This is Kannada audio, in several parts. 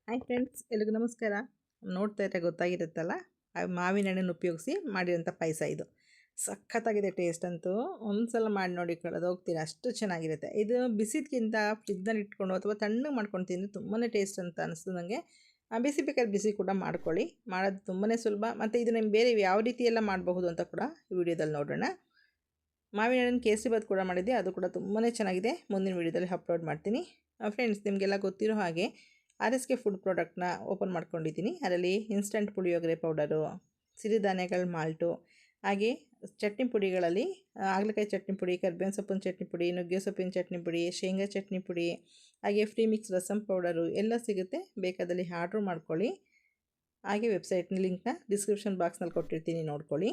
ಹಾಯ್ ಫ್ರೆಂಡ್ಸ್, ಎಲ್ರಿಗೂ ನಮಸ್ಕಾರ. ನೋಡ್ತಾ ಇದ್ರೆ ಗೊತ್ತಾಗಿರುತ್ತಲ್ಲ, ಮಾವಿನ ಹಣ್ಣನ್ನು ಉಪಯೋಗಿಸಿ ಮಾಡಿರೋಂಥ ಪಾಯಸ ಇದು. ಸಖತ್ತಾಗಿದೆ ಟೇಸ್ಟ್ ಅಂತೂ. ಒಂದು ಸಲ ಮಾಡಿ ನೋಡಿ, ಕಳೆದು ಹೋಗ್ತೀರಾ, ಅಷ್ಟು ಚೆನ್ನಾಗಿರುತ್ತೆ ಇದು. ಬಿಸಿದ್ಕಿಂತ ಫ್ರಿಜ್ನಲ್ಲಿ ಇಟ್ಕೊಂಡು ಅಥವಾ ತಣ್ಣಗೆ ಮಾಡ್ಕೊಂಡು ತಿಂದರೆ ತುಂಬಾ ಟೇಸ್ಟ್ ಅಂತ ಅನಿಸ್ತು ನನಗೆ. ಬಿಸಿ ಬೇಕಾದ್ರೆ ಬಿಸಿ ಕೂಡ ಮಾಡ್ಕೊಳ್ಳಿ. ಮಾಡೋದು ತುಂಬಾ ಸುಲಭ. ಮತ್ತು ಇದು ನಿಮ್ಗೆ ಬೇರೆ ಯಾವ ರೀತಿ ಎಲ್ಲ ಮಾಡಬಹುದು ಅಂತ ಕೂಡ ಈ ವಿಡಿಯೋದಲ್ಲಿ ನೋಡೋಣ. ಮಾವಿನ ಹಣ್ಣಿನ ಕೇಸರಿಬಾತ್ ಕೂಡ ಮಾಡಿದ್ದೆ, ಅದು ಕೂಡ ತುಂಬಾ ಚೆನ್ನಾಗಿದೆ. ಮುಂದಿನ ವಿಡಿಯೋದಲ್ಲಿ ಅಪ್ಲೋಡ್ ಮಾಡ್ತೀನಿ. ಫ್ರೆಂಡ್ಸ್, ನಿಮಗೆಲ್ಲ ಗೊತ್ತಿರೋ ಹಾಗೆ RSK ಫುಡ್ ಪ್ರಾಡಕ್ಟ್ನ ಓಪನ್ ಮಾಡ್ಕೊಂಡಿದ್ದೀನಿ. ಅದರಲ್ಲಿ ಇನ್ಸ್ಟಂಟ್ ಪುಳಿಯೋಗರೆ ಪೌಡರು, ಸಿರಿಧಾನ್ಯಗಳ ಮಾಲ್ಟು, ಹಾಗೆ ಚಟ್ನಿ ಪುಡಿಗಳಲ್ಲಿ ಹಾಗಲಕಾಯಿ ಚಟ್ನಿ ಪುಡಿ, ಕರ್ಬೇವಿನ ಸೊಪ್ಪಿನ ಚಟ್ನಿ ಪುಡಿ, ನುಗ್ಗೆ ಸೊಪ್ಪಿನ ಚಟ್ನಿ ಪುಡಿ, ಶೇಂಗಾ ಚಟ್ನಿ ಪುಡಿ, ಹಾಗೆ ಫ್ರೀ ಮಿಕ್ಸ್ ರಸಮ್ ಪೌಡರು ಎಲ್ಲ ಸಿಗುತ್ತೆ. ಬೇಕಾದಲ್ಲಿ ಆರ್ಡ್ರ್ ಮಾಡ್ಕೊಳ್ಳಿ. ಹಾಗೆ ವೆಬ್ಸೈಟ್ನ ಲಿಂಕ್ನ ಡಿಸ್ಕ್ರಿಪ್ಷನ್ ಬಾಕ್ಸ್ನಲ್ಲಿ ಕೊಟ್ಟಿರ್ತೀನಿ, ನೋಡ್ಕೊಳ್ಳಿ.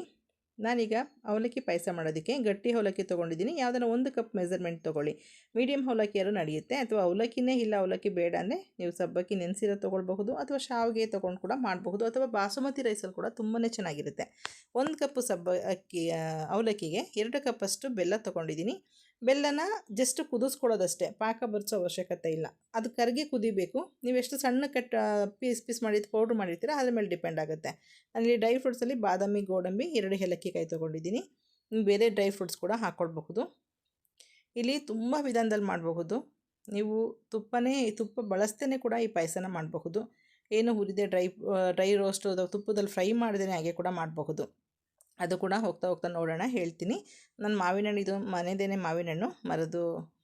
ನಾನೀಗ ಅವಲಕ್ಕಿ ಪಾಯಸ ಮಾಡೋದಕ್ಕೆ ಗಟ್ಟಿ ಅವಲಕ್ಕಿ ತೊಗೊಂಡಿದ್ದೀನಿ. ಯಾವುದನ್ನ 1 ಕಪ್ ಮೆಜರ್ಮೆಂಟ್ ತೊಗೊಳ್ಳಿ. ಮೀಡಿಯಮ್ ಅವಲಕ್ಕಿಯಾರು ನಡೆಯುತ್ತೆ, ಅಥವಾ ಅವಲಕ್ಕಿನೇ ಇಲ್ಲ ಅವಲಕ್ಕಿ ಬೇಡ ಅಂದರೆ ನೀವು ಸಬ್ಬಕ್ಕಿ ನೆನೆಸಿರೋ ತೊಗೊಳ್ಬಹುದು, ಅಥವಾ ಶಾವಿಗೆ ತೊಗೊಂಡು ಕೂಡ ಮಾಡಬಹುದು, ಅಥವಾ ಬಾಸುಮತಿ ರೈಸಲ್ಲಿ ಕೂಡ ತುಂಬಾ ಚೆನ್ನಾಗಿರುತ್ತೆ. 1 ಕಪ್ಪು ಅವಲಕ್ಕಿಗೆ 2 ಕಪ್ಪಷ್ಟು ಬೆಲ್ಲ ತೊಗೊಂಡಿದ್ದೀನಿ. ಬೆಲ್ಲನ ಜಸ್ಟ್ ಕುದಿಸ್ಕೊಳ್ಳೋದಷ್ಟೇ, ಪಾಕ ಬರಿಸೋ ಅವಶ್ಯಕತೆ ಇಲ್ಲ. ಅದು ಕರಗಿ ಕುದಿಬೇಕು. ನೀವು ಎಷ್ಟು ಸಣ್ಣ ಪೀಸ್ ಮಾಡಿ ಪೌಡ್ರ್ ಮಾಡಿರ್ತೀರ ಅದ್ರ ಮೇಲೆ ಡಿಪೆಂಡ್ ಆಗುತ್ತೆ. ಅಲ್ಲಿ ಡ್ರೈ ಫ್ರೂಟ್ಸಲ್ಲಿ ಬಾದಾಮಿ, ಗೋಡಂಬಿ, 2 ಏಲಕ್ಕಿಕಾಯಿ ತೊಗೊಂಡಿದ್ದೀನಿ. ಬೇರೆ ಡ್ರೈ ಫ್ರೂಟ್ಸ್ ಕೂಡ ಹಾಕ್ಕೊಳ್ಬಹುದು. ಇಲ್ಲಿ ತುಂಬ ವಿಧಾನದಲ್ಲಿ ಮಾಡಬಹುದು. ನೀವು ತುಪ್ಪ ಬಳಸ್ತೇನೆ ಕೂಡ ಈ ಪಾಯಸನ ಮಾಡಬಹುದು. ಏನು ಹುರಿದೆ ಡ್ರೈ ರೋಸ್ಟ್ ತುಪ್ಪದಲ್ಲಿ ಫ್ರೈ ಮಾಡಿದೇ ಹಾಗೆ ಕೂಡ ಮಾಡಬಹುದು. ಅದು ಕೂಡ ಹೋಗ್ತಾ ನೋಡೋಣ, ಹೇಳ್ತೀನಿ. ನನ್ನ ಮಾವಿನ ಹಣ್ಣು ಇದು ಮನೆದೇನೆ ಮಾವಿನ ಹಣ್ಣು,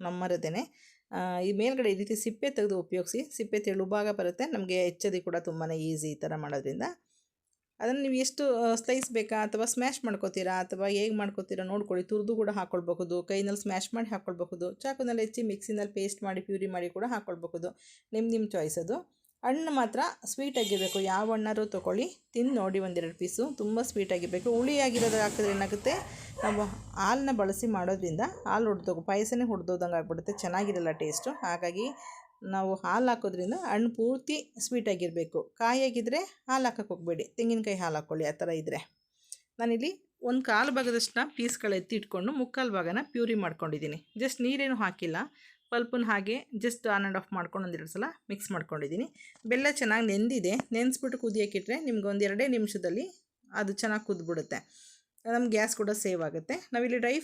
ನಮ್ಮ ಮರದೇನೆ. ಈ ಮೇಲ್ಗಡೆ ಈ ರೀತಿ ಸಿಪ್ಪೆ ತೆಗೆದು ಉಪಯೋಗಿಸಿ. ಸಿಪ್ಪೆ ತೆಳುಭಾಗ ಬರುತ್ತೆ, ನಮಗೆ ಹೆಚ್ಚೋದು ಕೂಡ ತುಂಬಾ ಈಸಿ ಈ ಥರ ಮಾಡೋದ್ರಿಂದ. ಅದನ್ನು ನೀವು ಎಷ್ಟು ಸ್ಲೈಸ್ ಬೇಕಾ, ಅಥವಾ ಸ್ಮ್ಯಾಶ್ ಮಾಡ್ಕೋತೀರಾ, ಅಥವಾ ಹೇಗೆ ಮಾಡ್ಕೋತೀರಾ ನೋಡ್ಕೊಳ್ಳಿ. ತುರಿದು ಕೂಡ ಹಾಕ್ಕೊಳ್ಬಹುದು, ಕೈನಲ್ಲಿ ಸ್ಮ್ಯಾಶ್ ಮಾಡಿ ಹಾಕ್ಕೊಳ್ಬಹುದು, ಚಾಕುನಲ್ಲಿ ಹೆಚ್ಚಿ ಮಿಕ್ಸಿನಲ್ಲಿ ಪೇಸ್ಟ್ ಮಾಡಿ ಪ್ಯೂರಿ ಮಾಡಿ ಕೂಡ ಹಾಕ್ಕೊಳ್ಬಹುದು. ನಿಮ್ಮ ಚಾಯ್ಸ್ ಅದು. ಹಣ್ಣು ಮಾತ್ರ ಸ್ವೀಟಾಗಿರಬೇಕು. ಯಾವ ಹಣ್ಣಾರು ತೊಗೊಳ್ಳಿ, ತಿಂದು ನೋಡಿ 1-2 ಪೀಸು. ತುಂಬ ಸ್ವೀಟಾಗಿರಬೇಕು. ಹುಳಿಯಾಗಿರೋದು ಹಾಕಿದ್ರೆ ಏನಾಗುತ್ತೆ, ನಾವು ಹಾಲನ್ನ ಬಳಸಿ ಮಾಡೋದ್ರಿಂದ ಹಾಲು ಪಾಯಸನೇ ಹೊಡೆದೋದಂಗೆ ಆಗ್ಬಿಡುತ್ತೆ, ಚೆನ್ನಾಗಿರಲ್ಲ ಟೇಸ್ಟು. ಹಾಗಾಗಿ ನಾವು ಹಾಲು ಹಾಕೋದ್ರಿಂದ ಹಣ್ಣು ಪೂರ್ತಿ ಸ್ವೀಟಾಗಿರಬೇಕು. ಕಾಯಾಗಿದ್ದರೆ ಹಾಲು ಹಾಕೋಕ್ಕೆ ಹೋಗಬೇಡಿ, ತೆಂಗಿನಕಾಯಿ ಹಾಲು ಹಾಕ್ಕೊಳ್ಳಿ. ಆ ಥರ ಇದ್ದರೆ ನಾನಿಲ್ಲಿ 1/4 ಭಾಗದಷ್ಟನ್ನ ಪೀಸ್ಗಳು ಎತ್ತಿಟ್ಕೊಂಡು 3/4 ಭಾಗನ ಪ್ಯೂರಿ ಮಾಡ್ಕೊಂಡಿದ್ದೀನಿ. ಜಸ್ಟ್ ನೀರೇನು ಹಾಕಿಲ್ಲ, ಪಲ್ಪನ್ನು ಹಾಗೆ ಜಸ್ಟ್ ಆನ್ ಆ್ಯಂಡ್ ಆಫ್ ಮಾಡ್ಕೊಂಡು 1-2 ಸಲ ಮಿಕ್ಸ್ ಮಾಡ್ಕೊಂಡಿದ್ದೀನಿ. ಬೆಲ್ಲ ಚೆನ್ನಾಗಿ ನೆಂದಿದೆ. ನೆನೆಸ್ಬಿಟ್ಟು ಕುದಿಯೋಕ್ಕಿಟ್ರೆ ನಿಮ್ಗೆ 1-2 ನಿಮಿಷದಲ್ಲಿ ಅದು ಚೆನ್ನಾಗಿ ಕುದ್ಬಿಡುತ್ತೆ. ನಮ್ಗೆ ಗ್ಯಾಸ್ ಕೂಡ ಸೇವ್ ಆಗುತ್ತೆ. ನಾವಿಲ್ಲಿ ಡ್ರೈ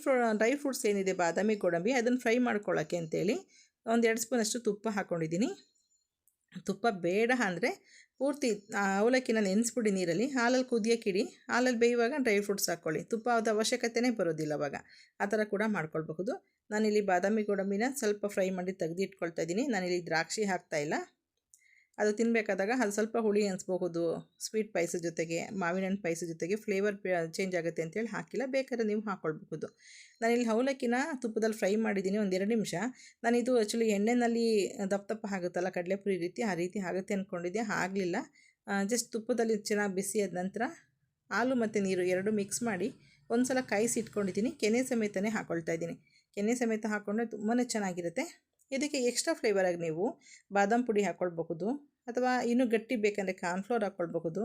ಫ್ರೂಟ್ಸ್ ಏನಿದೆ, ಬಾದಾಮಿ, ಗೋಡಂಬಿ, ಅದನ್ನು ಫ್ರೈ ಮಾಡ್ಕೊಳ್ಳೋಕ್ಕೆ ಅಂತೇಳಿ 1-2 ಸ್ಪೂನಷ್ಟು ತುಪ್ಪ ಹಾಕ್ಕೊಂಡಿದ್ದೀನಿ. ತುಪ್ಪ ಬೇಡ ಅಂದರೆ ಪೂರ್ತಿ ಅವಲಕ್ಕಿನ ನೆನೆಸ್ಬಿಡಿ ನೀರಲ್ಲಿ, ಹಾಲಲ್ಲಿ ಕುದಿಯೋಕ್ಕಿಡಿ. ಹಾಲಲ್ಲಿ ಬೇಯುವಾಗ ಡ್ರೈ ಫ್ರೂಟ್ಸ್ ಹಾಕ್ಕೊಳ್ಳಿ. ತುಪ್ಪದ ಅವಶ್ಯಕತೆಯೇ ಬರೋದಿಲ್ಲ ಅವಾಗ. ಆ ಥರ ಕೂಡ ಮಾಡ್ಕೊಳ್ಬಹುದು. ನಾನಿಲ್ಲಿ ಬಾದಾಮಿ, ಗೋಡಂಬಿನ ಸ್ವಲ್ಪ ಫ್ರೈ ಮಾಡಿ ತೆಗೆದು ಇಟ್ಕೊಳ್ತಾ ಇದ್ದೀನಿ. ನಾನಿಲ್ಲಿ ದ್ರಾಕ್ಷಿ ಹಾಕ್ತಾಯಿಲ್ಲ. ಅದು ತಿನ್ನಬೇಕಾದಾಗ ಅದು ಸ್ವಲ್ಪ ಹುಳಿ ಅನಿಸ್ಬಹುದು. ಸ್ವೀಟ್ ಪಾಯಸದ ಜೊತೆಗೆ, ಮಾವಿನ ಹಣ್ಣು ಪಾಯಸದ ಜೊತೆಗೆ ಫ್ಲೇವರ್ ಚೇಂಜ್ ಆಗುತ್ತೆ ಅಂತೇಳಿ ಹಾಕಿಲ್ಲ. ಬೇಕಾದ್ರೆ ನೀವು ಹಾಕ್ಕೊಳ್ಬಹುದು. ನಾನಿಲ್ಲಿ ಅವಲಕ್ಕಿನ ತುಪ್ಪದಲ್ಲಿ ಫ್ರೈ ಮಾಡಿದ್ದೀನಿ 1-2 ನಿಮಿಷ. ನಾನಿದು ಆ್ಯಕ್ಚುಲಿ ಎಣ್ಣೆಯಲ್ಲಿ ದಪ್ಪ ಆಗುತ್ತಲ್ಲ ಕಡಲೆಪುರಿ ರೀತಿ, ಆ ರೀತಿ ಆಗುತ್ತೆ ಅಂದ್ಕೊಂಡಿದ್ದೆ, ಆಗಲಿಲ್ಲ. ಜಸ್ಟ್ ತುಪ್ಪದಲ್ಲಿ ಚೆನ್ನಾಗಿ ಬಿಸಿಯಾದ ನಂತರ ಹಾಲು ಮತ್ತು ನೀರು 2 ಮಿಕ್ಸ್ ಮಾಡಿ ಒಂದು ಸಲ ಕಾಯಿಸಿ ಇಟ್ಕೊಂಡಿದ್ದೀನಿ. ಕೆನೆ ಸಮೇತನೇ ಹಾಕ್ಕೊಳ್ತಾ ಇದ್ದೀನಿ. ಕೆನೆ ಸಮೇತ ಹಾಕ್ಕೊಂಡ್ರೆ ತುಂಬಾ ಚೆನ್ನಾಗಿರುತ್ತೆ. ಇದಕ್ಕೆ ಎಕ್ಸ್ಟ್ರಾ ಫ್ಲೇವರಾಗಿ ನೀವು ಬಾದಾಮ್ ಪುಡಿ ಹಾಕ್ಕೊಳ್ಬಹುದು, ಅಥವಾ ಇನ್ನೂ ಗಟ್ಟಿ ಬೇಕಂದರೆ ಕಾರ್ನ್ಫ್ಲೋರ್ ಹಾಕ್ಕೊಳ್ಬಹುದು,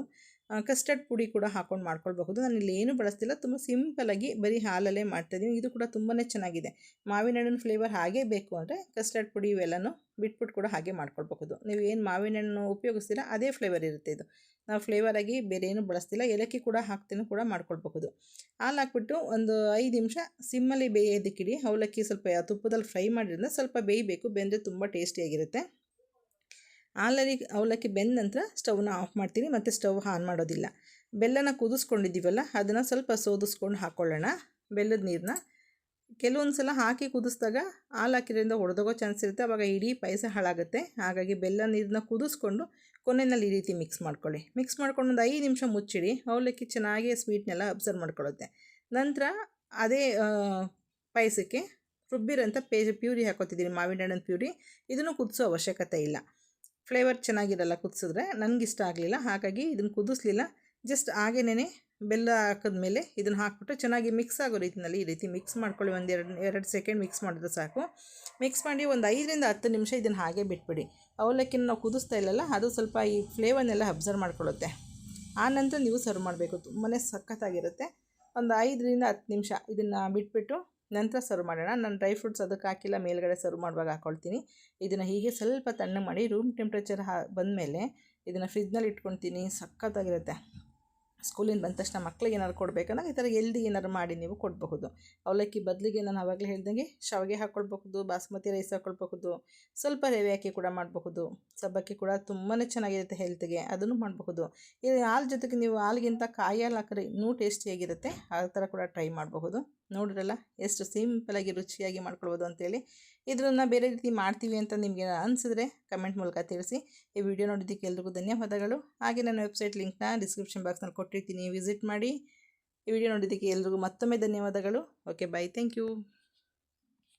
ಕಸ್ಟರ್ಡ್ ಪುಡಿ ಕೂಡ ಹಾಕ್ಕೊಂಡು ಮಾಡ್ಕೊಳ್ಬಹುದು. ನಾನು ಇಲ್ಲಿ ಏನೂ ಬಳಸ್ತಿಲ್ಲ, ತುಂಬ ಸಿಂಪಲಾಗಿ ಬರೀ ಹಾಲಲ್ಲೇ ಮಾಡ್ತಾಯಿದ್ದೀನಿ. ಇದು ಕೂಡ ತುಂಬಾ ಚೆನ್ನಾಗಿದೆ. ಮಾವಿನ ಹಣ್ಣಿನ ಫ್ಲೇವರ್ ಹಾಗೇ ಬೇಕು ಅಂದರೆ ಕಸ್ಟರ್ಡ್ ಪುಡಿ ಇವೆಲ್ಲನೂ ಬಿಟ್ಬಿಟ್ಟು ಕೂಡ ಹಾಗೆ ಮಾಡ್ಕೊಳ್ಬಹುದು. ನೀವು ಏನು ಮಾವಿನ ಹಣ್ಣು ಉಪಯೋಗಿಸ್ತೀರಾ ಅದೇ ಫ್ಲೇವರ್ ಇರುತ್ತೆ ಇದು. ನಾವು ಫ್ಲೇವರಾಗಿ ಬೇರೆ ಏನೂ ಬಳಸ್ತಿಲ್ಲ. ಏಲಕ್ಕಿ ಕೂಡ ಹಾಕ್ತೇನೆ ಕೂಡ ಮಾಡ್ಕೊಳ್ಬಹುದು. ಹಾಲು ಹಾಕ್ಬಿಟ್ಟು ಒಂದು 5 ನಿಮಿಷ ಸಿಮ್ಮಲ್ಲಿ ಬೇಯೋದಕ್ಕಿಡಿ. ಅವಲಕ್ಕಿ ಸ್ವಲ್ಪ ತುಪ್ಪದಲ್ಲಿ ಫ್ರೈ ಮಾಡಿದ್ರಿಂದ ಸ್ವಲ್ಪ ಬೇಯಬೇಕು, ಬೆಂದರೆ ತುಂಬ ಟೇಸ್ಟಿಯಾಗಿರುತ್ತೆ. ಅವಲಕ್ಕಿ ಬೆಂದ ನಂತರ ಸ್ಟವ್ನ ಆಫ್ ಮಾಡ್ತೀನಿ, ಮತ್ತು ಸ್ಟವ್ ಆನ್ ಮಾಡೋದಿಲ್ಲ. ಬೆಲ್ಲನ ಕುದಿಸ್ಕೊಂಡಿದ್ದೀವಲ್ಲ, ಅದನ್ನು ಸ್ವಲ್ಪ ಸೋದಿಸ್ಕೊಂಡು ಹಾಕ್ಕೊಳ್ಳೋಣ. ಬೆಲ್ಲದ ನೀರನ್ನ ಕೆಲವೊಂದು ಸಲ ಹಾಕಿ ಕುದಿಸಿದಾಗ ಹಾಲು ಹಾಕಿರೋದ್ರಿಂದ ಹೊಡೆದೋಗೋ ಚಾನ್ಸ್ ಇರುತ್ತೆ, ಆವಾಗ ಇಡೀ ಪಾಯಸ ಹಾಳಾಗುತ್ತೆ. ಹಾಗಾಗಿ ಬೆಲ್ಲ ನೀರನ್ನ ಕುದಿಸ್ಕೊಂಡು ಕೊನೆಯಲ್ಲಿ ಈ ರೀತಿ ಮಿಕ್ಸ್ ಮಾಡ್ಕೊಳ್ಳಿ. ಮಿಕ್ಸ್ ಮಾಡ್ಕೊಂಡು ಒಂದು 5 ನಿಮಿಷ ಮುಚ್ಚಿಡಿ. ಅವಲಕ್ಕಿ ಚೆನ್ನಾಗಿ ಸ್ವೀಟ್ನೆಲ್ಲ ಅಬ್ಸರ್ವ್ ಮಾಡ್ಕೊಳ್ಳುತ್ತೆ. ನಂತರ ಅದೇ ಪಾಯಸಕ್ಕೆ ರುಬ್ಬಿರೋಂಥ ಪ್ಯೂರಿ ಹಾಕೋತಿದ್ದೀನಿ, ಮಾವಿನ ಹಣ್ಣಿನ ಪ್ಯೂರಿ. ಇದನ್ನು ಕುದಿಸೋ ಅವಶ್ಯಕತೆ ಇಲ್ಲ, ಫ್ಲೇವರ್ ಚೆನ್ನಾಗಿರಲ್ಲ ಕುದಿಸಿದ್ರೆ. ನನಗಿಷ್ಟ ಆಗಲಿಲ್ಲ, ಹಾಗಾಗಿ ಇದನ್ನು ಕುದಿಸ್ಲಿಲ್ಲ. ಜಸ್ಟ್ ಹಾಗೇನೇ ಬೆಲ್ಲ ಹಾಕಿದ್ಮೇಲೆ ಇದನ್ನು ಹಾಕ್ಬಿಟ್ಟು ಚೆನ್ನಾಗಿ ಮಿಕ್ಸ್ ಆಗೋ ರೀತಿಯಲ್ಲಿ ಈ ರೀತಿ ಮಿಕ್ಸ್ ಮಾಡ್ಕೊಳ್ಳಿ. 1-2 ಸೆಕೆಂಡ್ ಮಿಕ್ಸ್ ಮಾಡಿದ್ರೆ ಸಾಕು. ಮಿಕ್ಸ್ ಮಾಡಿ ಒಂದು 5-10 ನಿಮಿಷ ಇದನ್ನು ಹಾಗೆ ಬಿಟ್ಬಿಡಿ. ಅವಲಕ್ಕಿನ ನಾವು ಕುದಿಸ್ತಾ ಇಲ್ಲಲ್ಲ, ಅದು ಸ್ವಲ್ಪ ಈ ಫ್ಲೇವರ್ನೆಲ್ಲ ಅಬ್ಸರ್ವ್ ಮಾಡ್ಕೊಳ್ಳುತ್ತೆ. ಆ ನಂತರ ನೀವು ಸರ್ವ್ ಮಾಡಬೇಕು. ತುಂಬಾ ಸಖತ್ತಾಗಿರುತ್ತೆ. ಒಂದು 5-10 ನಿಮಿಷ ಇದನ್ನು ಬಿಟ್ಬಿಟ್ಟು ನಂತರ ಸರ್ವ್ ಮಾಡೋಣ. ನಾನು ಡ್ರೈ ಫ್ರೂಟ್ಸ್ ಅದಕ್ಕೆ ಹಾಕಿಲ್ಲ, ಮೇಲ್ಗಡೆ ಸರ್ವ್ ಮಾಡುವಾಗ ಹಾಕ್ಕೊಳ್ತೀನಿ. ಇದನ್ನು ಹೀಗೆ ಸ್ವಲ್ಪ ತಣ್ಣಗೆ ಮಾಡಿ ರೂಮ್ ಟೆಂಪ್ರೇಚರ್ ಬಂದಮೇಲೆ ಇದನ್ನು ಫ್ರಿಜ್ನಲ್ಲಿ ಇಟ್ಕೊಳ್ತೀನಿ. ಸಖತ್ತಾಗಿರುತ್ತೆ. ಸ್ಕೂಲಿಂದ ಬಂದ ತಕ್ಷಣ ಮಕ್ಳಿಗೆ ಏನಾದ್ರು ಕೊಡಬೇಕಂದಾಗ ಈ ಥರ ಎಲ್ದಿ ಏನಾದ್ರು ಮಾಡಿ ನೀವು ಕೊಡಬಹುದು. ಅವಲಕ್ಕಿ ಬದಲಿಗೆ ನಾನು ಆವಾಗಲೇ ಹೇಳ್ದಂಗೆ ಶಾವಿಗೆ ಹಾಕ್ಕೊಳ್ಬಹುದು, ಬಾಸ್ಮತಿ ರೈಸ್ ಹಾಕ್ಕೊಳ್ಬಹುದು, ಸ್ವಲ್ಪ ರವೆ ಹಾಕಿ ಕೂಡ ಮಾಡಬಹುದು. ಸಬ್ಬಕ್ಕಿ ಕೂಡ ತುಂಬಾ ಚೆನ್ನಾಗಿರುತ್ತೆ ಹೆಲ್ತ್ಗೆ, ಅದನ್ನು ಮಾಡಬಹುದು. ಈ ಹಾಲು ಜೊತೆಗೆ ನೀವು ಹಾಲಿಗಿಂತ ಕಾಯಿ ಹಾಲು ಹಾಕಿದ್ರೆ ಇನ್ನೂ ಟೇಸ್ಟಿಯಾಗಿರುತ್ತೆ. ಆ ಥರ ಕೂಡ ಟ್ರೈ ಮಾಡಬಹುದು. ನೋಡಿದ್ರಲ್ಲ ಎಷ್ಟು ಸಿಂಪಲಾಗಿ ರುಚಿಯಾಗಿ ಮಾಡ್ಕೊಳ್ಬೋದು ಅಂತೇಳಿ. ಇದನ್ನು ಬೇರೆ ರೀತಿ ಮಾಡ್ತೀವಿ ಅಂತ ನಿಮಗೆ ಅನಿಸಿದ್ರೆ ಕಮೆಂಟ್ ಮೂಲಕ ತಿಳಿಸಿ. ಈ ವಿಡಿಯೋ ನೋಡಿದ್ದಕ್ಕೆ ಎಲ್ರಿಗೂ ಧನ್ಯವಾದಗಳು. ಹಾಗೆ ನನ್ನ ವೆಬ್ಸೈಟ್ ಲಿಂಕ್ನ ಡಿಸ್ಕ್ರಿಪ್ಷನ್ ಬಾಕ್ಸ್ನಲ್ಲಿ ಕೊಟ್ಟಿರ್ತೀನಿ, ವಿಸಿಟ್ ಮಾಡಿ. ಈ ವಿಡಿಯೋ ನೋಡಿದ್ದಕ್ಕೆ ಎಲ್ರಿಗೂ ಮತ್ತೊಮ್ಮೆ ಧನ್ಯವಾದಗಳು. Okay, bye, thank you.